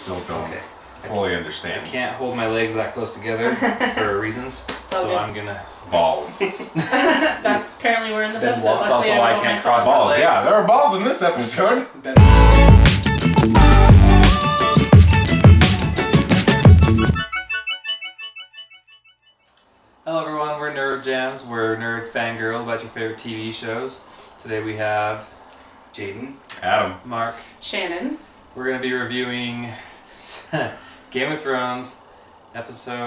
still don't fully understand. I can't hold my legs that close together for reasons, so good. I'm gonna... Balls. That's apparently we're in this episode. That's also why I can't cross my Balls, legs. yeah. There are balls in this episode. Hello everyone, we're Nerd Jams. We're nerds fangirl about your favorite TV shows. Today we have... Jadon. Adam. Mark. Shannon. We're going to be reviewing Game of Thrones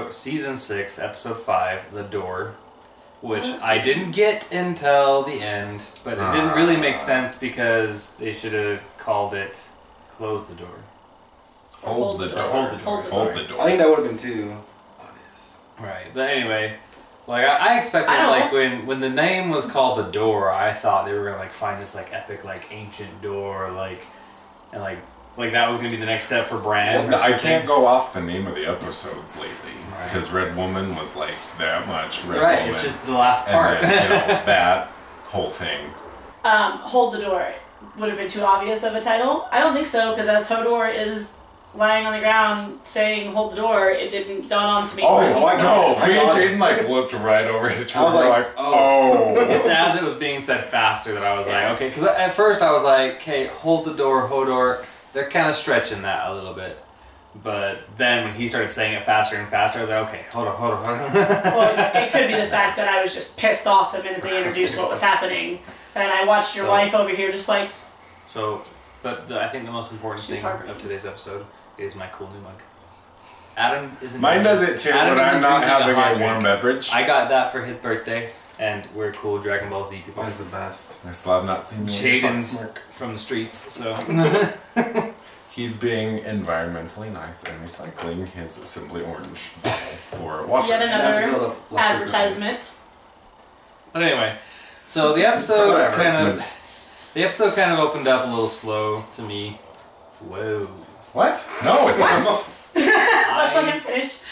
Season 6, Episode 5, The Door, which I didn't get until the end, but it didn't really make sense because they should have called it Close the Door. Hold the door. Hold the door. Hold the door. I think that would have been too obvious. Right, but anyway, like I expected, like when the name was called The Door, I thought they were gonna like find this like epic like ancient door, like that was gonna be the next step for Bran. Well, I can't go off the name of the episodes lately because Red Woman was like that much. Red Woman. It's just the last part. And then, that whole thing. Hold the Door would have been too obvious of a title. I don't think so, because as Hodor is lying on the ground saying "hold the door," it didn't dawn on to me. Oh, I know. Me and Jadon like looked right over at each other. I was like, oh. It's as it was being said faster that I was like, okay, because at first I was like, okay, hold the door, Hodor. They're kind of stretching that a little bit. But then when he started saying it faster and faster, I was like, okay, hold on. Well, it could be the fact that I was just pissed off the minute they introduced what was happening. And I watched your wife over here just like... So, but I think the most important thing of today's episode is my cool new mug. Adam isn't... Mine does it too, but I'm not having a warm beverage. I got that for his birthday, and we're cool Dragon Ball Z people. Mine's the best. I still have not seen Jadon's from the streets, so... He's being environmentally nice and recycling his Simply Orange bottle for water. Yet another advertisement. But anyway, so the episode kind of opened up a little slow to me. Whoa. What? No, it doesn't. Let's let him finish.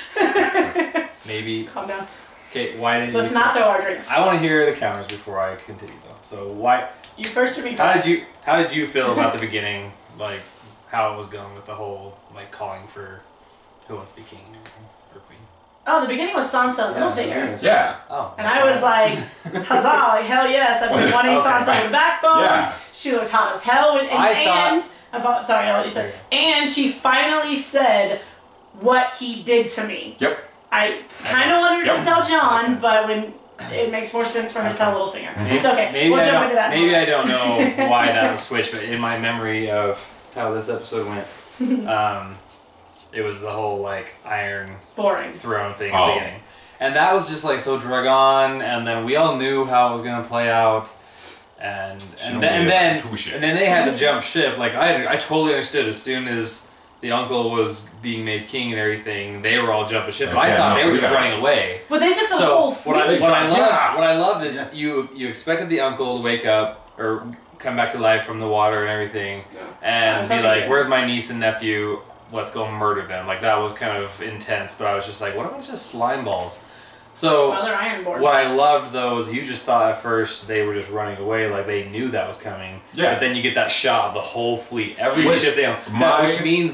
Maybe. Calm down. Okay, why did Let's not throw our drinks. I want to hear the counters before I continue, though. So why? You first or me How first? How did you feel about the beginning? Like how it was going with the whole like calling for who wants to be king or queen? Oh, the beginning was Sansa and Littlefinger. Yeah. Oh. And I was like, huzzah, like, hell yes, I've been wanting Sansa with a backbone. Yeah. She looked hot as hell. Sorry, I'll let you say. And she finally said what he did to me. Yep. I kind of wanted her to tell Jon, but when it makes more sense for her to tell Littlefinger. It's okay. We'll jump into that. Maybe I don't know why that was switched, but in my memory of how this episode went, it was the whole like Iron Throne thing at the beginning, and that was just like so drug on, and then we all knew how it was gonna play out, and then they had to jump ship. Like I totally understood as soon as the uncle was being made king and everything, they were all jumping ship. But I thought they were just running away. But they took the whole fleet. What I loved is you expected the uncle to wake up or come back to life from the water and everything, and be like, "Where's my niece and nephew? Let's go murder them." Like that was kind of intense. But I was just like, "What a bunch of slime balls." So they're Ironborn. What I loved though is you just thought at first they were just running away, like they knew that was coming. Yeah. But then you get that shot of the whole fleet, every ship they own, which means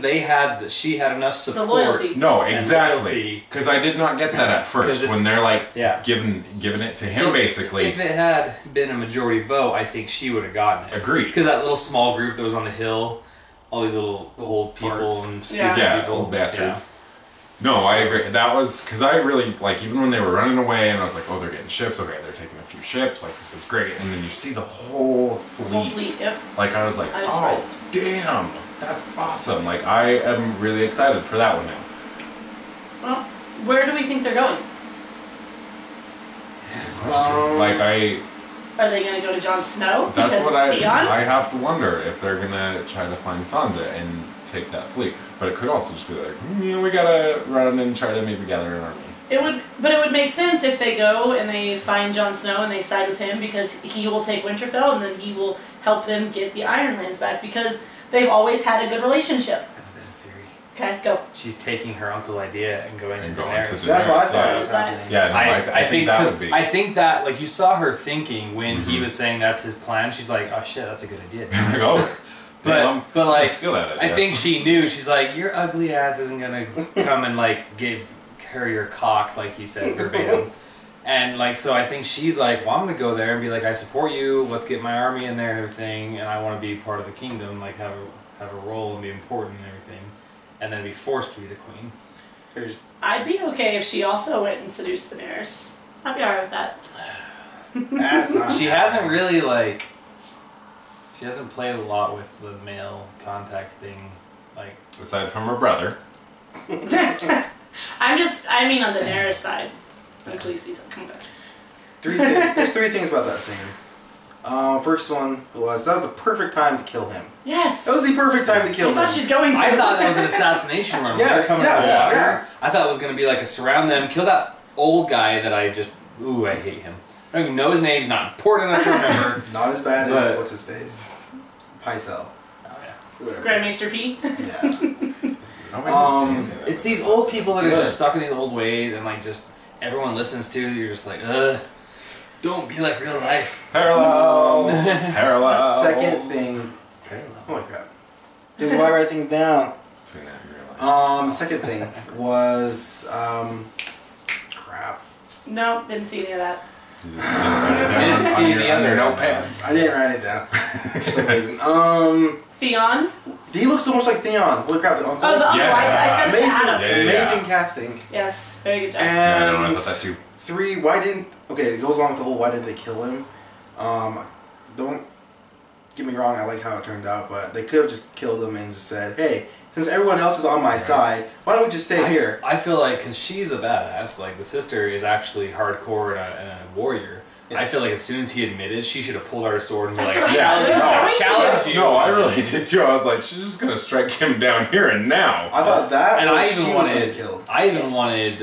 she had enough support. The loyalty. No, exactly. Because I did not get that at first when they're like giving it to him basically. If it had been a majority vote, I think she would have gotten it. Agreed. Because that little small group that was on the hill, all these little old people and stupid people, old bastards. Yeah. No, I agree. That was because I really like even when they were running away, and I was like, "Oh, they're getting ships. Okay, they're taking a few ships. Like this is great." And then you see the whole fleet. Yep. Like I was like, "Oh, damn, that's awesome!" Like I am really excited for that one now. Well, where do we think they're going? Are they going to go to Jon Snow? That's what I have to wonder if they're gonna try to find Sansa and take that fleet. But it could also just be like, we gotta run and try to maybe gather an army. It would make sense if they go and they find Jon Snow and they side with him because he will take Winterfell and then he will help them get the Ironlands back because they've always had a good relationship. That's a bit of theory. Okay, go. She's taking her uncle's idea and going to Daenerys. That's what I thought was happening. Yeah, no, I think that would be. I think that you saw her thinking when he was saying that's his plan. She's like, oh shit, that's a good idea. But like, steal that idea. I think she knew. She's like, your ugly ass isn't gonna come and like give her your cock, like you said verbatim. And like, so I think she's like, well, I'm gonna go there and be like, I support you. Let's get my army in there and everything, and I want to be part of the kingdom, like have a role and be important and everything, and then be forced to be the queen. I'd be okay if she also went and seduced Daenerys. I'd be alright with that. She hasn't really like. She hasn't played a lot with the male contact thing, like aside from her brother. I mean on the Daenerys side. On Khaleesi's compass. There's three things about that scene. First one was that was the perfect time to kill him. Yes. That was the perfect time to kill him. I thought she was going to. I thought that was an assassination run. Yes, yeah. I thought it was going to be like a surround them, kill that old guy that I just, I hate him. I don't even know his name. He's not important enough to remember. Not as bad as, what's his face? Pycelle. Oh, yeah. Grandmaster P? Yeah. It's these old people that are just stuck in these old ways and like just everyone listens to. You're just like, don't be like real life. Parallels. Parallels. Second thing. Holy crap. This is why I write things down. Second thing was, crap. No, didn't see any of that. Didn't see the other notepad. I didn't write it down for some reason. Theon? He looks so much like Theon. Holy crap, the uncle. Oh, the uncle. I said amazing, Adam. amazing casting. Yes, very good job. And I thought that too. 3, it goes along with the whole why didn't they kill him? Don't get me wrong, I like how it turned out, but they could have just killed him and just said, hey, since everyone else is on my side, why don't we just stay here? I feel like, because she's a badass, like the sister is actually hardcore and a warrior. Yeah. I feel like as soon as he admitted, she should have pulled out her sword and be like, challenge you. No, I really did too. I was like, she's just going to strike him down here and now. I thought that, and I even wanted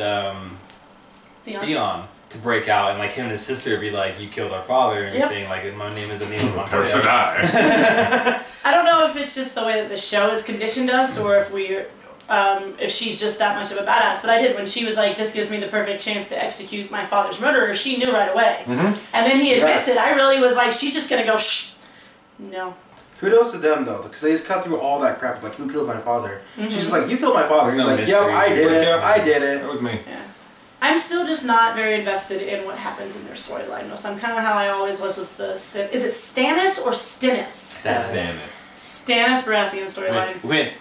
Theon to break out and like him and his sister be like, you killed our father and everything. Like, my name is Anila Montoya. Or to die. I don't know if it's just the way that the show has conditioned us or if she's just that much of a badass, but I did when she was like, this gives me the perfect chance to execute my father's murderer, she knew right away. And then he admits it. I really was like, she's just gonna go, shh. No. Kudos to them though, because they just cut through all that crap of like, who killed my father? She's just like, you killed my father. He's like, yep, I did it. I did it. That was me. Yeah. I'm still just not very invested in what happens in their storyline. So I'm kind of how I always was with the... Is it Stannis or Stannis? Stannis Baratheon storyline.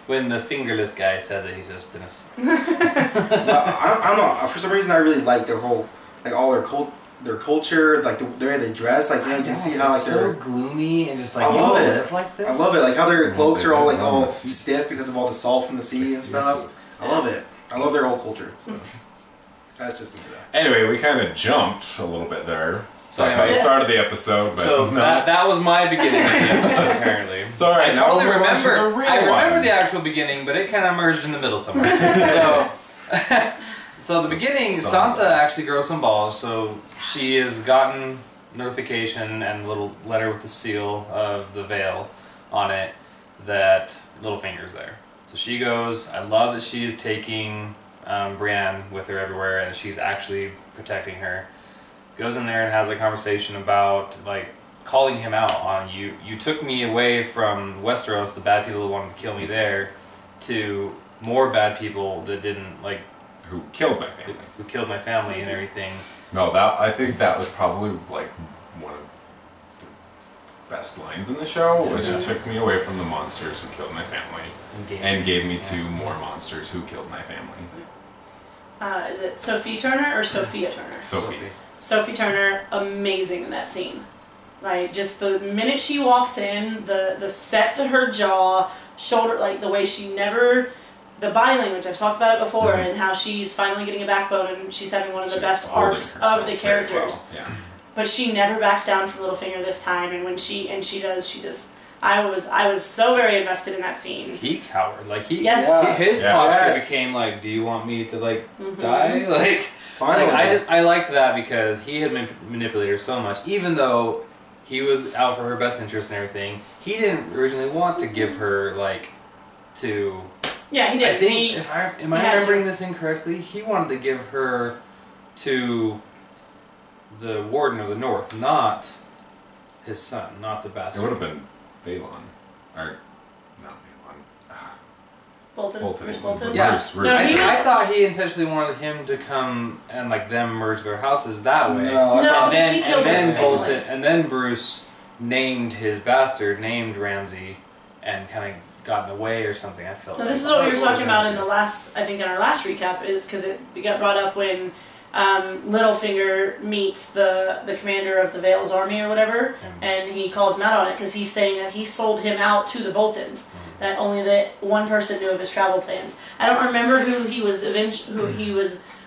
When the fingerless guy says it, he says Stannis. I don't know. For some reason, I really like their whole... Like, all their culture, like, the way they dress. Like, you can see how, like, they're... so gloomy and just, like, I love it. Live like this. I love it. Like, how their cloaks are all, like, all stiff because of all the salt from the sea and stuff. I love it. I love their whole culture. So. That's just anyway, we kind of jumped a little bit there. So I started the episode, but so that was my beginning of the episode apparently. Sorry, I totally remember. I remember the actual beginning, but it kind of merged in the middle somewhere. so the beginning, Sansa actually grows some balls. So she has gotten notification and a little letter with the seal of the veil on it that Littlefinger's there. So she goes. I love that she is taking Brienne with her everywhere, and she's actually protecting her. Goes in there and has a conversation about like calling him out on you took me away from Westeros, the bad people who wanted to kill me there, to more bad people that didn't like who killed my family and everything. No, I think that was probably like one of the best lines in the show. Was you took me away from the monsters who killed my family and gave me to more monsters who killed my family. Is it Sophie Turner or Sophia Turner? Sophie Turner, amazing in that scene. Like, just the minute she walks in, the set to her jaw, shoulder, like the way she never, the body language, I've talked about it before, and how she's finally getting a backbone and she's having one of the best arcs of the characters. Well. Yeah. But she never backs down from Littlefinger this time, and when she does, she just... I was so very invested in that scene. He cowered, like his posture became like, do you want me to like die? Like, I liked that because he had manipulated her so much, even though he was out for her best interest and everything. He didn't originally want to give her like to. Yeah, he did. I think am I remembering this incorrectly? He wanted to give her to the Warden of the North, not his son, not the bastard. It would have been Balon. Or Bruce Bolton. Yeah, Bruce. No, I thought he intentionally wanted him to come and like them merge their houses that way. No, and then Bruce named his bastard, named Ramsay, and kind of got in the way or something. I felt. No, this is what we were talking about in the last. I think in our last recap is because it got brought up when Littlefinger meets the commander of the Vale's army or whatever, and he calls him out on it because he's saying that he sold him out to the Boltons. That only that one person knew of his travel plans. I don't remember who he was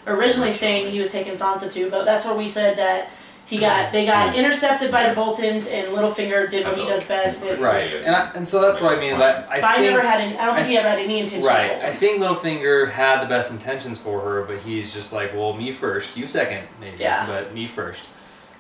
originally saying he was taking Sansa to, but that's where we said that they got intercepted by the Boltons, and Littlefinger did what he does best. Right, and so that's what I mean. I don't think he ever had any intention. Right, of I think Littlefinger had the best intentions for her, but he's just like, well, me first, you second, maybe, but me first.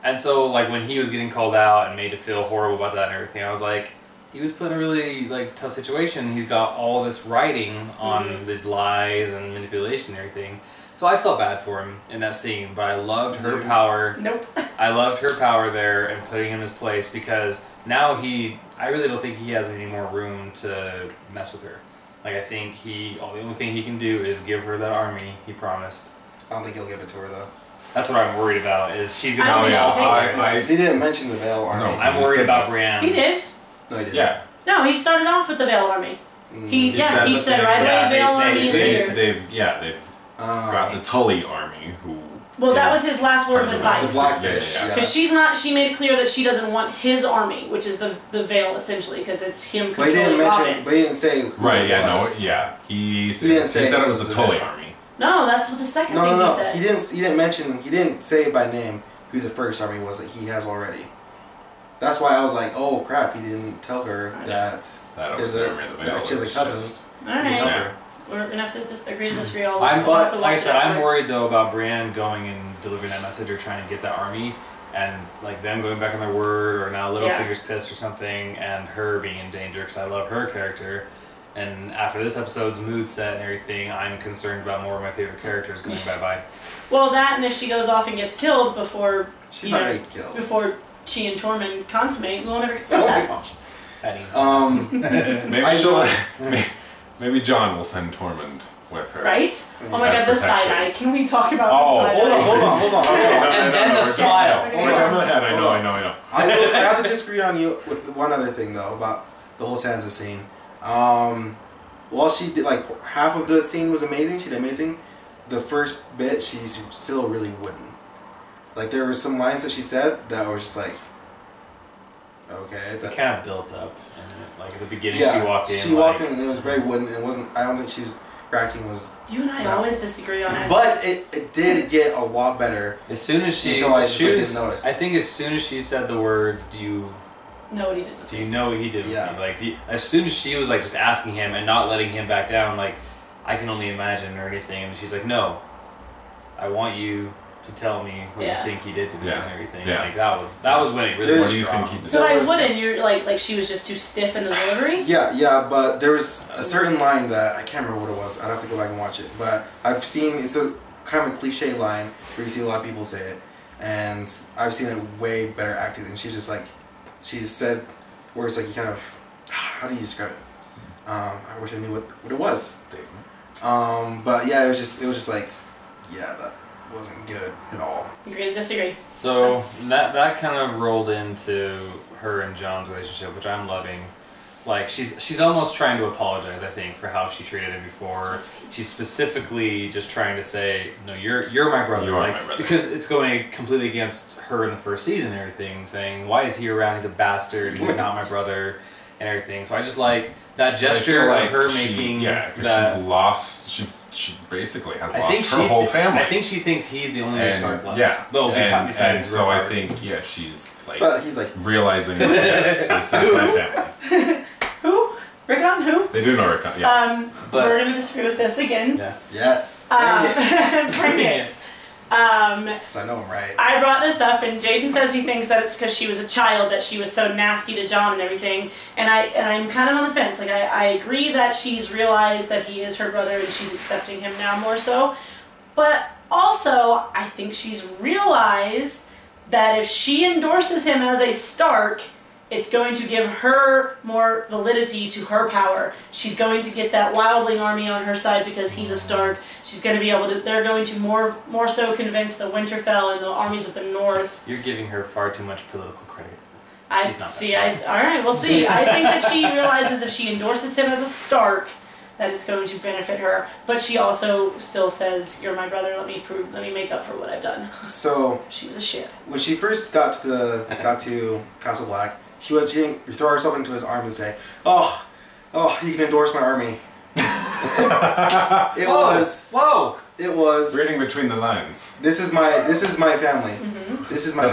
And so, like when he was getting called out and made to feel horrible about that and everything, I was like, he was put in a really like tough situation. He's got all this writing on these lies and manipulation and everything. So I felt bad for him in that scene, but I loved her power. Nope. I loved her power there and putting him in his place because now I really don't think he has any more room to mess with her. Like I think the only thing he can do is give her that army he promised. I don't think he'll give it to her though. That's what I'm worried about. Is she's gonna? I don't think she'll take it. He didn't mention the Vale army. No, I'm worried about Brienne. He did. No, he didn't. Yeah. No, he started off with the Vale army. He said right away the Vale army is here. They've got the Tully army who. Well, that was his last word of advice. The Blackfish. Because she made it clear that she doesn't want his army, which is the Vale essentially, because it's him controlling Robin. But he didn't say. Right. Yeah. No. Yeah. He said it was the Tully army. No, that's what the second thing he said. He didn't mention. He didn't say by name who the first army was that he has already. That's why I was like, oh crap, he didn't tell her that she has a cousin. Alright. We're going to have to agree to disagree all like I said, I'm worried though about Brienne going and delivering that message or trying to get that army and like them going back on their word or now Littlefinger's pissed or something and her being in danger because I love her character. And after this episode's mood set and everything, I'm concerned about more of my favorite characters going bye-bye. Well, that and if she goes off and gets killed before... She's not going to get killed. Before she and Tormund consummate, we won't ever see that. Maybe John will send Tormund with her. Right? Oh my god, the side-eye. Can we talk about the side-eye? Hold on. And then the smile. Oh my god, my head. I know. I have to disagree on you with one other thing though about the whole Sansa scene. While she did like half of the scene was amazing, she did amazing. The first bit, she's still really wooden. Like there were some lines that she said that were just like, okay. It kind of built up. Like at the beginning, she walked in. She walked in and it was very wooden. It wasn't. I don't think she was cracking. You and I always disagree on it. But it did get a lot better. As soon as she, until I didn't notice. I think as soon as she said the words, "Do you know what he did?" Do you know what he did? Yeah. Like as soon as she was like just asking him and not letting him back down, like I can only imagine or anything. And she's like, "No, I want you to tell me what you think he did to me and everything." Yeah. Like that was when it really. What do you think he did? So I wouldn't. You're like she was just too stiff in the delivery. Yeah, but there was a certain line that I can't remember what it was. I'd have to go back and watch it. But I've seen it's a kind of a cliche line where you see a lot of people say it, and I've seen it way better acted. And she's just like, she said words like you kind of, how do you describe it? I wish I knew what it was. But yeah, it was just like, yeah, that wasn't good at all. Agree to disagree. So that kind of rolled into her and John's relationship, which I'm loving. Like she's almost trying to apologize, I think, for how she treated him before. She's specifically just trying to say, "No, you're my brother." You are my brother. Because it's going completely against her in the first season and everything, saying, "Why is he around? He's a bastard. He's not my brother," and everything. So I just like that gesture of her making that. She's lost. She basically has lost her whole family. I think she thinks he's the only Stark left. Yeah. Well, and so I think she's like, but he's like realizing this is my family. Who? Rickon? Who? They do know Rickon. Yeah. But we're gonna disagree with this again. Yeah. Yes. Bring it. So I know I'm right. I brought this up, and Jadon says he thinks that it's because she was a child that she was so nasty to John and everything. And I'm kind of on the fence. Like I agree that she's realized that he is her brother and she's accepting him now more so. But also, I think she's realized that if she endorses him as a Stark, It's going to give her more validity to her power. She's going to get that wildling army on her side because he's a Stark. She's going to be able to. They're going to more so convince the Winterfell and the armies of the North. You're giving her far too much political credit. She's not see. All right, we'll see. I think that she realizes if she endorses him as a Stark, that it's going to benefit her. But she also still says, "You're my brother. Let me make up for what I've done." So she was a shit. When she first got to Castle Black, she didn't throw herself into his arms and say, "Oh, you can endorse my army." It was reading between the lines. This is my family. Mm-hmm. This is my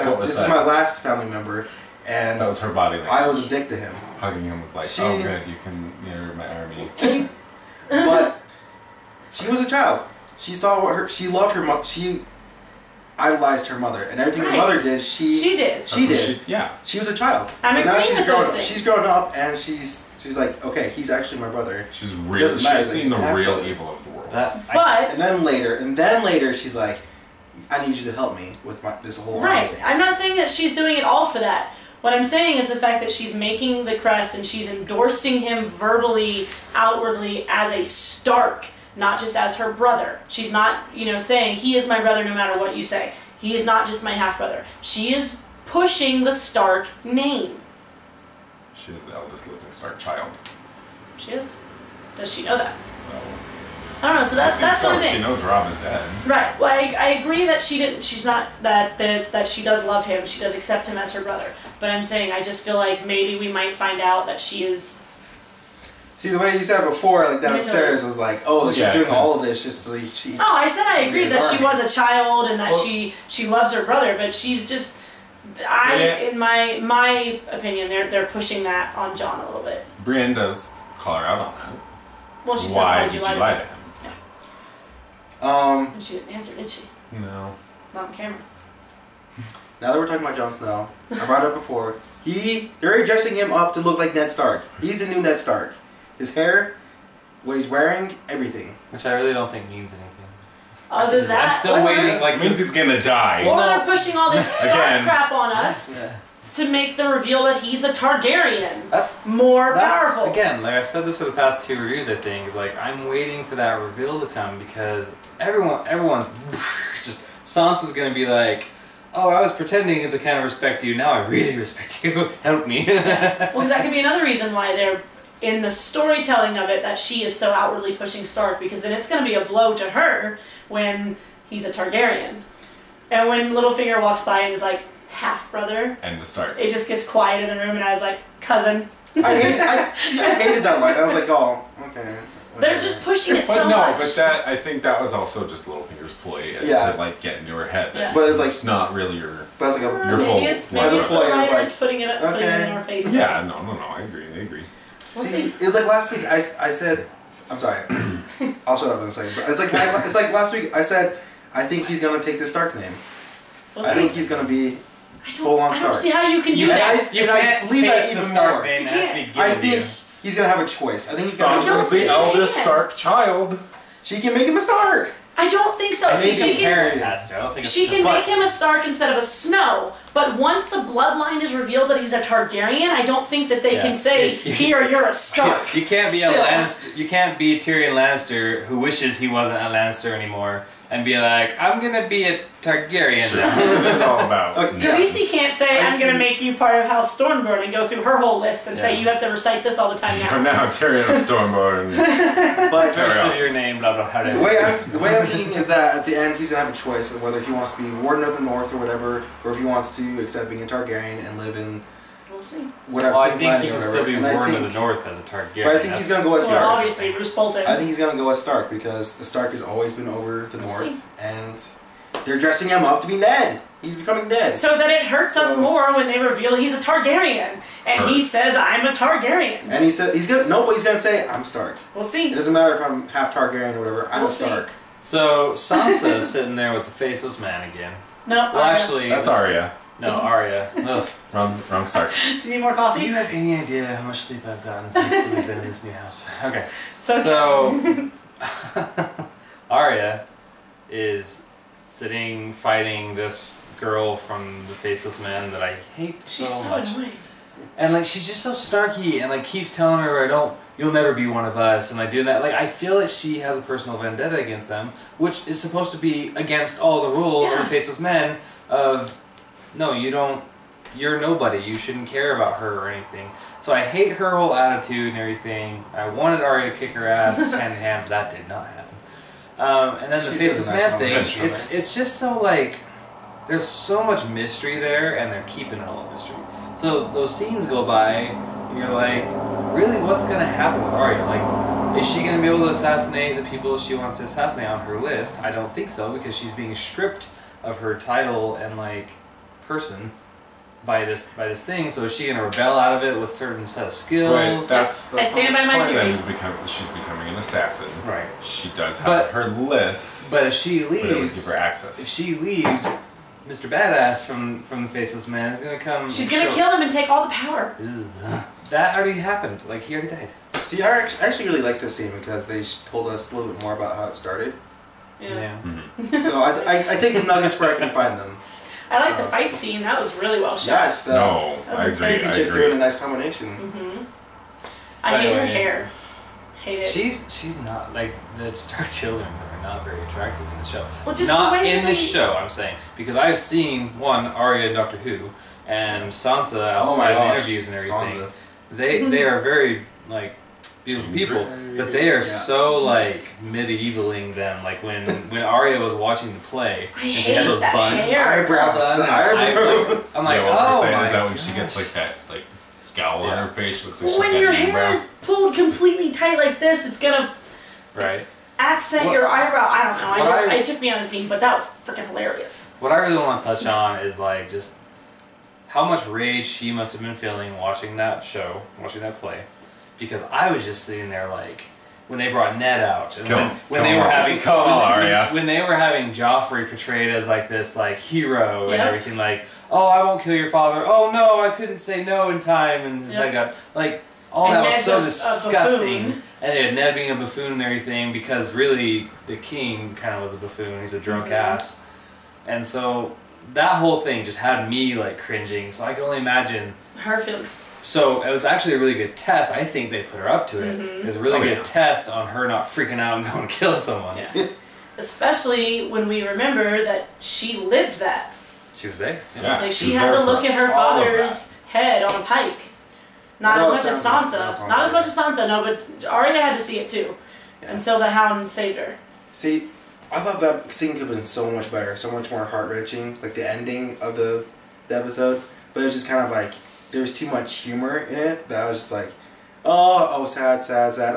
last family member, and that was her body language. I was a dick to him. Hugging him was like, "Oh, good, you're my army." But she was a child. She saw she loved her mother. She idolized her mother, and everything her mother did, she did. She was a child. I'm agreeing with those things. She's grown up, and she's like, okay, he's actually my brother. She's seen the real evil of the world. And then later, she's like, I need you to help me with this whole right. thing. I'm not saying that she's doing it all for that. What I'm saying is the fact that she's making the crest and she's endorsing him verbally, outwardly as a Stark, not just as her brother. She's not, saying, he is my brother no matter what you say. He is not just my half-brother. She is pushing the Stark name. She is the eldest living Stark child. She is? Does she know that? So, I don't know, so that's one thing. She knows Robb is dead. Right. Well, I agree that she's not, that she does love him. She does accept him as her brother. But I'm saying, I just feel like maybe we might find out that she is... See, the way you said before, like downstairs, was like, oh, she's doing all of this just so she... Oh, I said I agree that she was a child and that she loves her brother, but she's just... in my opinion, they're pushing that on Jon a little bit. Brienne does call her out on that. Well, she said, why did you lie to him? Yeah. And she didn't answer, did she? No. Not on camera. Now that we're talking about Jon Snow, I brought it up before. They're dressing him up to look like Ned Stark. He's the new Ned Stark. His hair, what he's wearing, everything. Which I really don't think means anything. Other than that, I'm still waiting. Like, means he's gonna die. Well, they're pushing all this Stark crap on us to make the reveal that he's a Targaryen. That's powerful. Again, like I've said this for the past 2 reviews, I think, is like I'm waiting for that reveal to come because everyone's just Sansa's gonna be like, oh, I was pretending to kind of respect you. Now I really respect you. Help me. Well, because that could be another reason why they're in the storytelling of it that she is so outwardly pushing Stark, because then it's going to be a blow to her when he's a Targaryen. And when Littlefinger walks by and is like, half-brother. And to start. It just gets quiet in the room and I was like, cousin. I hated that line. I was like, oh, okay. They're just pushing it so much. But I think that was also just Littlefinger's ploy to like get into her head. Yeah. But it's like not really your. But it's like your full. Maybe it's the writers putting it in our face. Yeah, no. I agree. See, it was like last week. I said, I'm sorry. I'll shut up in a second. But it's like last week. I said, I think he's gonna take the Stark name. I think he's gonna be full on Stark. I don't see how you can do that. You can't take the Stark name. I think he's gonna have a choice. I think he's gonna Sansa's the eldest Stark child. She can make him a Stark. I don't think so. She can make him a Stark instead of a Snow, but once the bloodline is revealed that he's a Targaryen, I don't think that they can say, here, you're a Stark. You can't be a Lannister. You can't be Tyrion Lannister who wishes he wasn't a Lannister anymore and be like, I'm gonna be a Targaryen now. That's what it's all about. At least he can't say, I'm gonna make you part of House Stormborn and go through her whole list and say, you have to recite this all the time now. For now, Tyrion of Stormborn. But first of your name, blah blah. The way I'm thinking is that at the end he's gonna have a choice of whether he wants to be Warden of the North or whatever, or if he wants to accept being a Targaryen and live in. We'll see. Whatever. Well, I think he can still be Warden of the North as a Targaryen. But I think he's gonna go as Stark. Well, obviously, Bruce Bolton. I think he's gonna go as Stark because the Stark has always been over the North, and they're dressing him up to be Ned. He's becoming Ned. So that it hurts us more when they reveal he's a Targaryen, and he says, "I'm a Targaryen." And he said he's gonna say, "I'm Stark." We'll see. It doesn't matter if I'm half Targaryen or whatever. I'm a Stark. So Sansa's sitting there with the faceless man again. No. Well, actually, that's Arya. No, Arya. Ugh. Wrong Stark. Do you need more coffee? Do you have any idea how much sleep I've gotten since we've been in this new house? Okay. So Arya is sitting fighting this girl from the Faceless Man that I hate She's so much. Annoying. And like she's just so snarky and like keeps telling her you'll never be one of us and like doing that. Like I feel that she has a personal vendetta against them, which is supposed to be against all the rules of the Faceless Men of no, you're nobody, you shouldn't care about her or anything. So I hate her whole attitude and everything. I wanted Arya to kick her ass hand in hand, but that did not happen. And then the Faceless Man thing, it's just so like there's so much mystery there and they're keeping it all a mystery. So those scenes go by, and you're like, really, what's going to happen with Arya? Like, is she going to be able to assassinate the people she wants to assassinate on her list? I don't think so, because she's being stripped of her title and, like, person by this thing. So is she going to rebel out of it with a certain set of skills? Right, that's I stand by my theory. She's becoming an assassin. Right. She does have her list. But if she leaves... But it would give her access. If she leaves... Mr. Badass from the Faceless Man is gonna come. She's gonna kill him and take all the power. That already happened. Like he already died. See, I actually really like this scene because they told us a little bit more about how it started. Yeah. Mm-hmm. So I take the nuggets where I can find them. I like the fight scene. That was really well shot. Yeah, just I agree. They're in a nice combination. I hate her hair. Hate it. She's not like the Stark children are not very attractive in the show. Well, just not the way in the show, I'm saying, because I've seen Arya and Doctor Who and Sansa outside in interviews and everything. Sansa. They are very like beautiful people, but they are so like medievaling them. Like when Arya was watching the play and she had those buns, eyebrows done. I'm like, what we're saying my is that when gosh. she gets like that scowl on her face, she looks like she's when got your an hair eyebrow. is pulled completely tight like this, it's gonna accent your eyebrow. I don't know. It took me on the scene, but that was freaking hilarious. What I really want to touch on is like just how much rage she must have been feeling watching that show, watching that play, because I was just sitting there like when they brought Ned out, and when they were having Joffrey portrayed as like this like hero and everything, like, oh, I won't kill your father, oh no, I couldn't say no in time, and his head got like all that was so disgusting. And they had Ned being a buffoon and everything, because really the king kind of was a buffoon. He's a drunk ass, and so that whole thing just had me like cringing. So I can only imagine her feelings. So it was actually a really good test. I think they put her up to it. It was a really good test on her not freaking out and going to kill someone. Yeah. Especially when we remember that she lived that. She was there. Yeah. Like she had to look at her father's head on a pike. Not as much as Sansa. Not as much as Sansa, no, but Arya had to see it too. Yeah. Until the Hound saved her. See, I thought that scene could have been so much better, so much more heart-wrenching, like the ending of the episode. But it was just kind of like, there was too much humor in it that I was just like, oh, sad.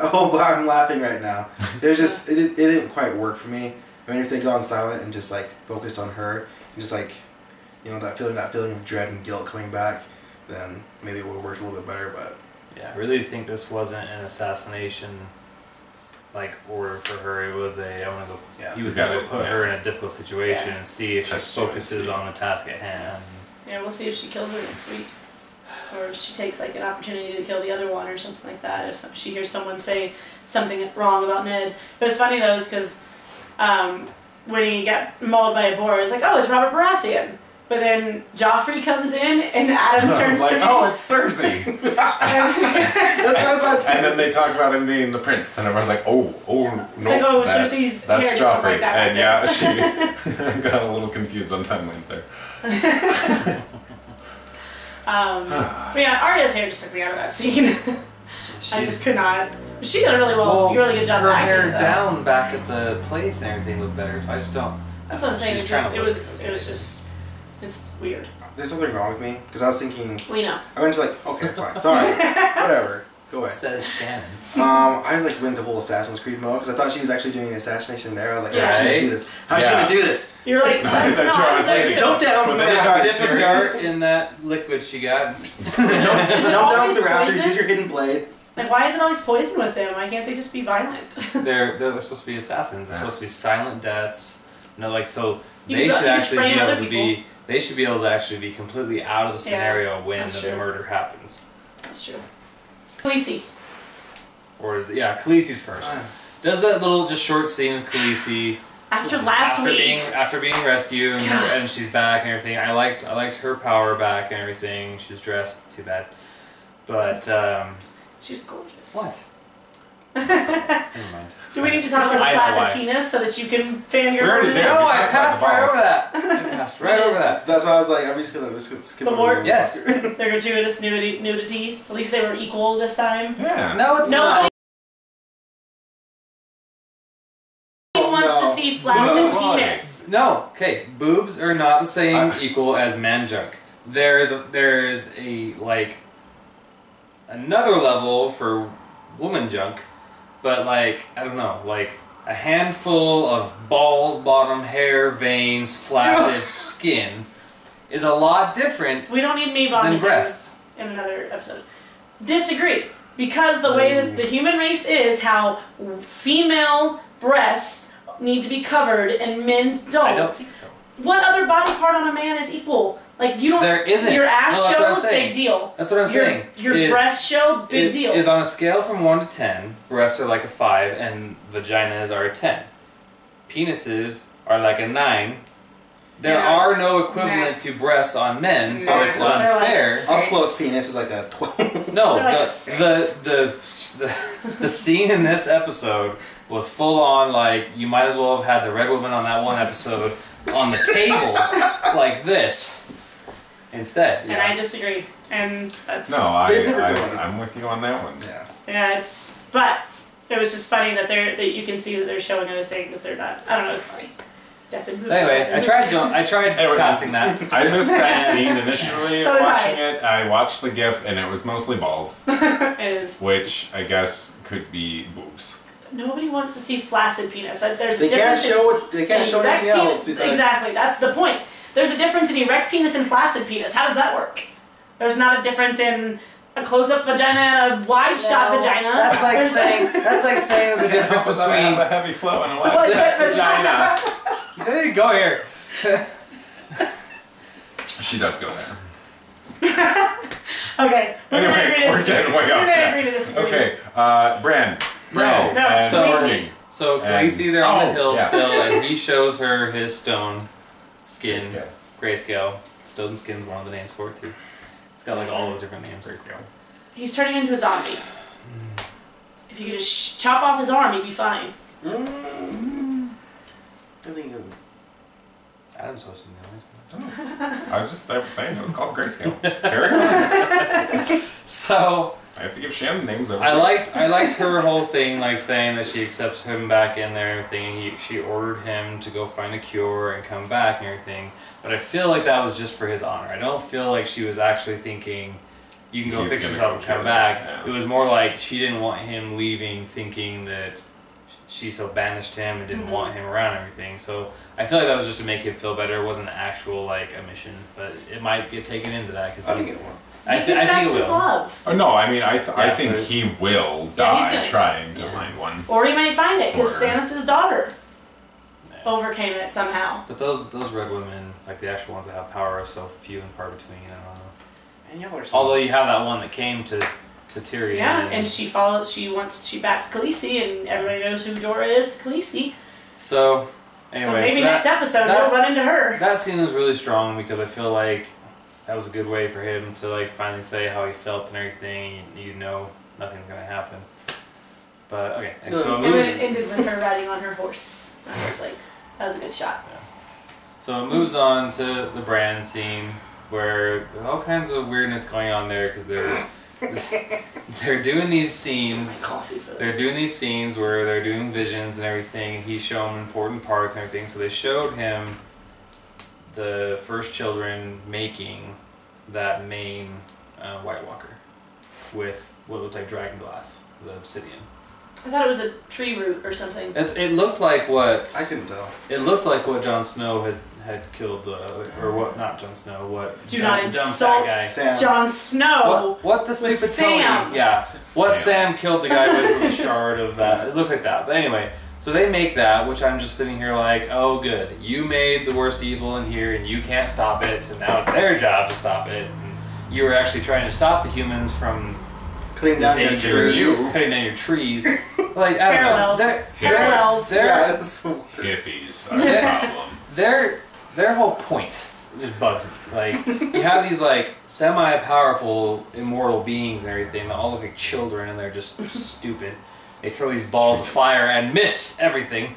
Oh, but I'm laughing right now. It was just, it didn't quite work for me. I mean, if they gone silent and just like focused on her, and just like, you know, that feeling of dread and guilt coming back, then maybe it would have worked a little bit better. But yeah, I really think this wasn't an assassination like order for her. It was he was going to put her in a difficult situation and see if she focuses on the task at hand. Yeah, we'll see if she kills her next week. Or if she takes like an opportunity to kill the other one or something like that. If she hears someone say something wrong about Ned. But it's funny though, because when he got mauled by a boar, it's like, oh, it's Robert Baratheon. But then Joffrey comes in and Adam turns like, to me. oh, it's Cersei. That's what I thought. And then they talk about him being the prince, and everyone's like, oh, it's no, like, oh, Cersei's that's hair Joffrey. like that And yeah, she got a little confused on timelines there. But yeah, Arya's hair just took me out of that scene. I just could not. She did a really really good job. Her hair down back at the place and everything looked better. So I just don't. That's what I'm saying. It's weird. There's something wrong with me because I was thinking. We know. I went to like, okay, fine, sorry, whatever, go away. Says Shannon. I like went the whole Assassin's Creed mode because I thought she was actually doing an assassination there. I was like, how is she gonna do this? How's she gonna do this? You're like, jump down. Dip a dart in that liquid she got. jump down the rafters. Use your hidden blade. Like, why is it always poison with them? Why can't they just be violent? They're supposed to be assassins. It's supposed to be silent deaths. So they should actually be able to be. They should be able to actually be completely out of the scenario when the murder happens. That's true. Khaleesi. Or is it? Yeah, Khaleesi's first. Does that little just short scene of Khaleesi after last week, after being rescued and she's back and everything. I liked her power back and everything. She was dressed. Too bad. But she's gorgeous. What? Never mind. Do we need to talk about the flaccid penis so that you can fan your own? No, I passed right over that. I passed right over that. That's why I was like, I'm just gonna skip the warts. Yes. Their gratuitous nudity. At least they were equal this time. Yeah. No, it's not. Nobody wants to see flaccid penis. No. Okay, boobs are not the same equal as man junk. There is a like another level for woman junk. But like, I don't know, like a handful of balls, bottom, hair, veins, flaccid skin is a lot different we don't need me vomiting than breasts. In another episode. Disagree. Because the way that the human race is, how female breasts need to be covered and men's don't. I don't think so. What other body part on a man is equal? Like you don't. There isn't. Your ass shows, big deal. That's what I'm saying. Your breast show, big deal. Is on a scale from 1 to 10, breasts are like a 5 and vaginas are a 10. Penises are like a 9. There are no equivalent to breasts on men, so it's unfair. Up close penis is like a 12. No, like the scene in this episode was full on like you might as well have had the red woman on that one episode on the table like this. Instead. And I disagree. And that's... No, I'm with you on that one. Yeah. Yeah, but it was just funny that you can see that they're showing other things. They're not... I don't know, it's funny. Death and movies. So anyway, I tried passing that. I missed that scene initially watching it. I watched the GIF and it was mostly balls. It is. Which I guess could be boobs. Nobody wants to see flaccid penis. There's they can't show anything else besides... Exactly, that's the point. There's a difference in erect penis and flaccid penis. How does that work? There's not a difference in a close-up vagina and a wide-shot vagina. That's like saying there's a difference between a heavy flow and a light vagina. You didn't go here. She does go there. Okay. Anyway, we're getting way off track. Okay, Bran. So Khaleesi, they're on the hill still, and he shows her his stone skin, grayscale. Stone skin's one of the names for it too. It's got like all those different names. Grayscale. He's turning into a zombie. If you could just chop off his arm, he'd be fine. I think Adam's hosting now. I was saying it was called Grayscale. Carry on. So I have to give Shannon names. I liked her whole thing, like saying that she accepts him back in there and everything. She ordered him to go find a cure and come back and everything. But I feel like that was just for his honor. I don't feel like she was actually thinking, you can go fix yourself and come back. Yeah. It was more like she didn't want him leaving thinking that she still banished him and didn't want him around and everything. So I feel like that was just to make him feel better. It wasn't actual like a mission, but it might get taken into that because I think it will. I think it will. Love. Oh no! I mean, I think he will die trying to find one, or he might find it because Stannis' daughter overcame it somehow. But those red women, like the actual ones that have power, are so few and far between. I don't know. And y'all are although you have that one that came to Tyrion. Yeah, and she backs Khaleesi, and everybody knows who Jorah is to Khaleesi. So anyway, so maybe next episode we'll run into her. That scene was really strong because I feel like that was a good way for him to like finally say how he felt and everything. You know, nothing's gonna happen. But okay, and so and then it ended with her riding on her horse. I was like, that was a good shot. Yeah. So it moves on to the Bran scene where there's all kinds of weirdness going on there because they're doing these scenes. They're doing these scenes where they're doing visions and everything, and he's showing important parts and everything. So they showed him the first children making that main White Walker with what looked like dragon glass, the obsidian. I thought it was a tree root or something. It looked like what I couldn't tell. It looked like what Jon Snow had killed, or what? Not Jon Snow. What? Do not insult Jon Snow. What the stupid Sam? Yeah. What Sam killed the guy with a shard of that? It looked like that. But anyway, so they make that, which I'm just sitting here like, oh, good. You made the worst evil in here, and you can't stop it. So now it's their job to stop it. And you were actually trying to stop the humans from cutting down your trees. Cutting down your trees. Like I don't know. Parallels. Hippies are the problem. Their whole point just bugs me. Like, you have these, like, semi-powerful, immortal beings and everything that all look like children, and they're just stupid. They throw these balls of fire and miss everything.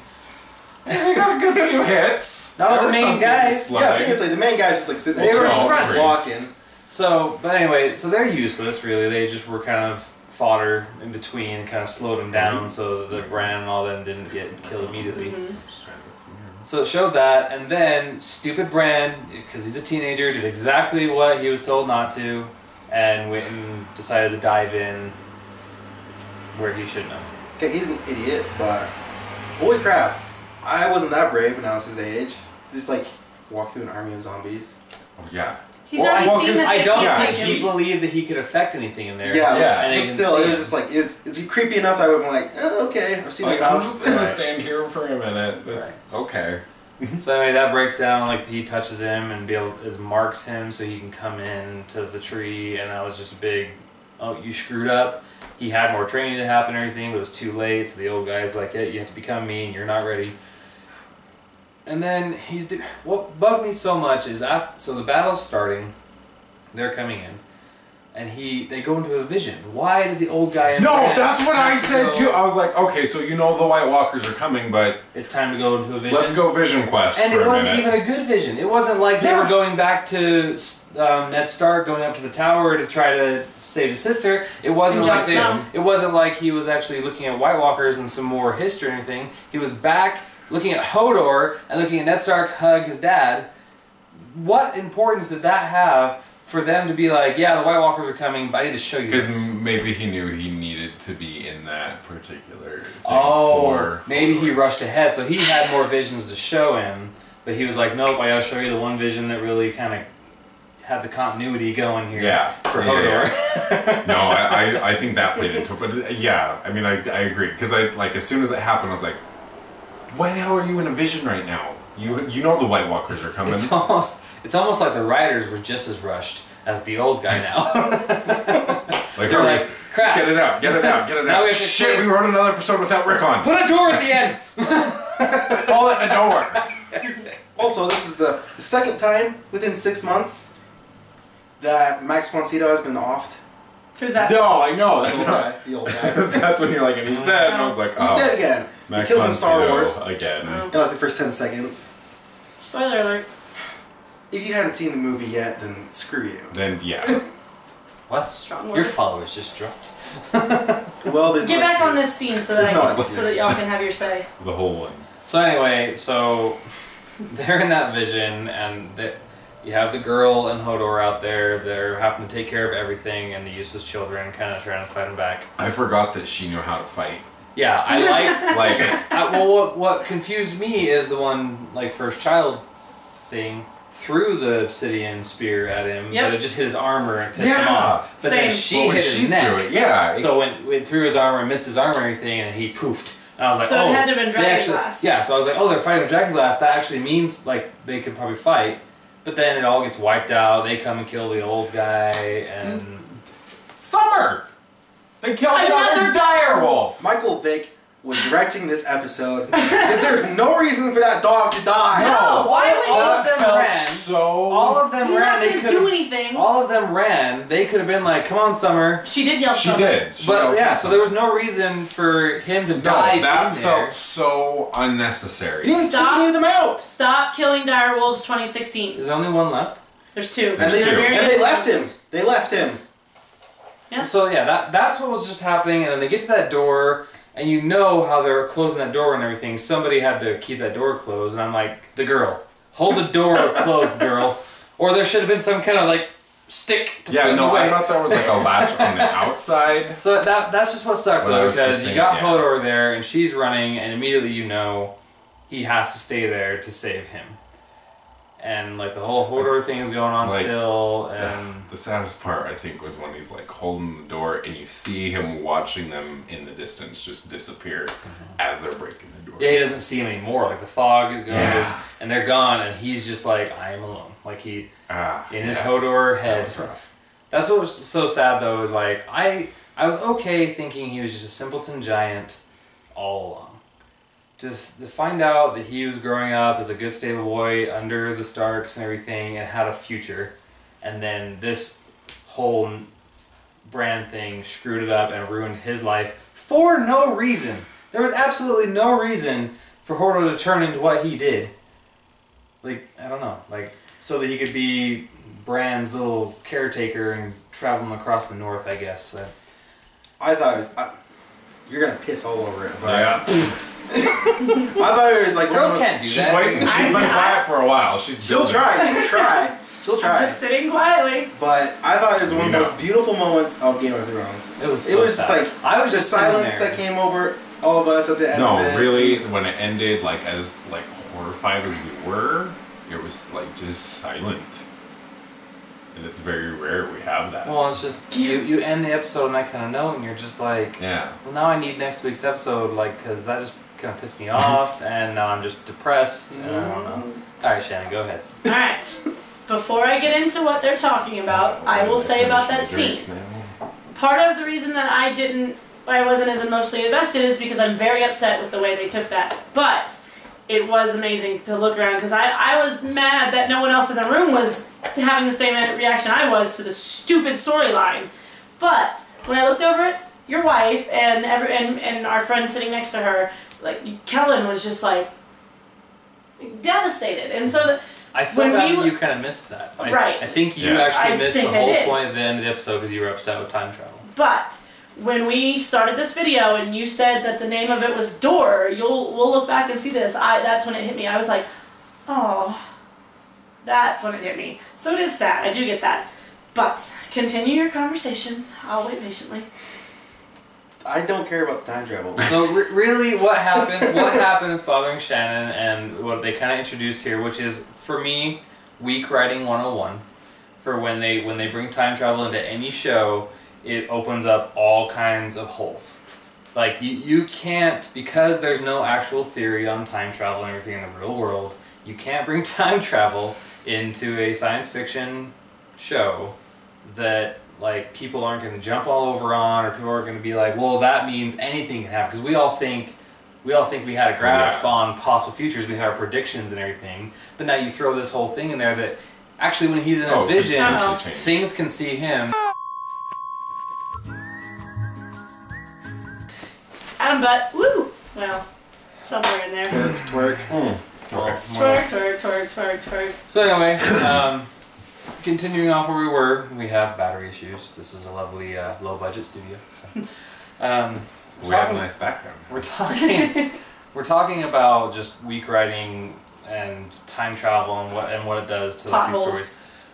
They got a good few hits. Not the main guys. Yeah, seriously, the main guy's just like sitting there walking. So, but anyway, so they're useless, really. They just were kind of fodder in between and kind of slowed them down so the Bran and all them didn't get killed immediately. So it showed that, and then stupid Bran, because he's a teenager, did exactly what he was told not to, and went and decided to dive in where he shouldn't have. Okay, he's an idiot, but holy crap, I wasn't that brave when I was his age. Just like walk through an army of zombies. Oh yeah. He's already seen that. I don't think he believed that he could affect anything in there. Yeah. And still, it was just like, is he creepy enough that I would be like, oh, okay, I've seen enough. I'm just gonna stand here for a minute. Okay. So anyway, that breaks down. Like, he touches him and marks him so he can come in to the tree, and that was just a big, oh, you screwed up. He had more training to happen and everything, but it was too late. So the old guy's like, yeah, you have to become me, and you're not ready. And then what bugged me so much is so the battle's starting, they're coming in, and they go into a vision. Why did the old guy? No, that's what I said too. I was like, okay, so you know the White Walkers are coming, but it's time to go into a vision. Let's go vision quest. And it wasn't even a good vision. It wasn't like they were going back to Ned Stark, going up to the tower to try to save his sister. It wasn't like he was actually looking at White Walkers and some more history or anything. He was back looking at Hodor and looking at Ned Stark hug his dad. What importance did that have for them to be like, yeah, the White Walkers are coming, but I need to show you this? Because maybe he knew he needed to be in that particular thing maybe he rushed ahead, so he had more visions to show him, but he was like, nope, I gotta show you the one vision that really kind of had the continuity going here for Hodor. Yeah. No, I think that played into it, but yeah, I mean, I agree, because as soon as it happened, I was like, why the hell are you in a vision right now? You know the White Walkers are coming. It's almost like the writers were just as rushed as the old guy now. They're like, crap, get it out. Now shit, we wrote another episode without Rick on. Put a door at the end. Call it the door. Also, this is the second time within 6 months that Max von Sydow has been offed. Who's that? No, I know. That's the old guy. That's when you're like, and he's dead. And I was like, he's dead again. Max he killed him von in Star Wars again. In like the first 10 seconds. Spoiler alert. If you hadn't seen the movie yet, then screw you. Then yeah. What? Strong words. Your followers just dropped. Well, there's Get no back excuse. on this scene so that y'all can have your say. The whole one. So anyway, they're in that vision, and you have the girl and Hodor out there. They're having to take care of everything, and the useless children kind of trying to fight them back. I forgot that she knew how to fight. Yeah, I liked well, what confused me is the one first child thing threw the obsidian spear at him, but it just hit his armor and pissed him off. But then she hit his neck. So went through his armor and missed his armor and everything, and he poofed. And I was like, so it had to have been dragonglass. Yeah, so I was like, they're fighting with dragonglass. That actually means they could probably fight. But then it all gets wiped out. They come and kill the old guy, and Summer. They killed another direwolf. Michael Vick was directing this episode because there's no reason for that dog to die. No, why would all of them ran? All of them He's ran. Not gonna do anything. All of them ran. They could have been like, "Come on, Summer." She did yell. She did. So there was no reason for him to die. That felt so unnecessary. You didn't take them out. Stop killing direwolves. 2016. Is there only one left? There's two. And they left him. They left him. Yeah. So yeah, that's what was just happening, and then they get to that door. And you know how they're closing that door and everything. Somebody had to keep that door closed. And I'm like, the girl. Hold the door closed, girl. Or there should have been some kind of stick to put in the way. I thought there was a latch on the outside. So that's just what sucked though, because you got Hodor there and she's running and immediately you know he has to stay there to save him. And the whole Hodor thing is going on still, and the saddest part I think was when he's holding the door and you see him watching them in the distance just disappear as they're breaking the door. Yeah, he doesn't see them anymore. The fog goes and they're gone, and he's just like, I am alone. In his Hodor head. That was rough. That's what was so sad though. Is I was okay thinking he was just a simpleton giant all along. just to find out that he was growing up as a good stable boy under the Starks and everything and had a future, and then this whole Bran thing screwed it up and ruined his life for no reason. There was absolutely no reason for Hodor to turn into what he did. Like, I don't know, like, so that he could be Bran's little caretaker and travel him across the north, I guess. So. I thought it was... you're going to piss all over it, but... Yeah. I thought it was like... Girls can't do that. She's waiting. She's been quiet for a while. She'll try. She'll try. She'll try. I'm just sitting quietly. But I thought it was one of the most beautiful moments of Game of Thrones. It was so sad. Like... I was just silence that came over all of us at the end of it. No, really, when it ended, like, as, like, horrified as we were, it was, like, just silent. And it's very rare we have that. Well, it's just, you end the episode on that kind of note, and you're just like, yeah. Well, now I need next week's episode, like, because that just kind of pissed me off, and now I'm just depressed, and I don't know. Alright, Shannon, go ahead. Alright. Before I get into what they're talking about, I will say about that scene. Part of the reason that I wasn't as emotionally invested is because I'm very upset with the way they took that. But it was amazing to look around because I was mad that no one else in the room was having the same reaction I was to the stupid storyline. But when I looked over at your wife and our friend sitting next to her, like Kellen was just like devastated, and so I feel bad that you kind of missed that. Right. I think you actually missed the whole point at the end of the episode because you were upset with time travel. But when we started this video and you said that the name of it was Door, we'll look back and see this. That's when it hit me. I was like, oh, that's when it hit me. So it is sad. I do get that. But continue your conversation. I'll wait patiently. I don't care about the time travel. So really, what happened? What happened that's bothering Shannon, and what they kind of introduced here, which is for me, weak writing 101. For when they bring time travel into any show, it opens up all kinds of holes. Like, you can't, because there's no actual theory on time travel and everything in the real world, you can't bring time travel into a science fiction show that, like, people aren't going to jump all over on, or people aren't going to be like, well, that means anything can happen. Because we all think we had a grasp on possible futures, we had our predictions and everything, but now you throw this whole thing in there that, actually, when he's in his visions, things can see him. Adam Butt, woo! Well, somewhere in there. Twerk. Twerk. So anyway, continuing off where we were, we have battery issues. This is a lovely low-budget studio. So. We have a nice background. We're talking about just weak writing and time travel and what it does to like, these stories.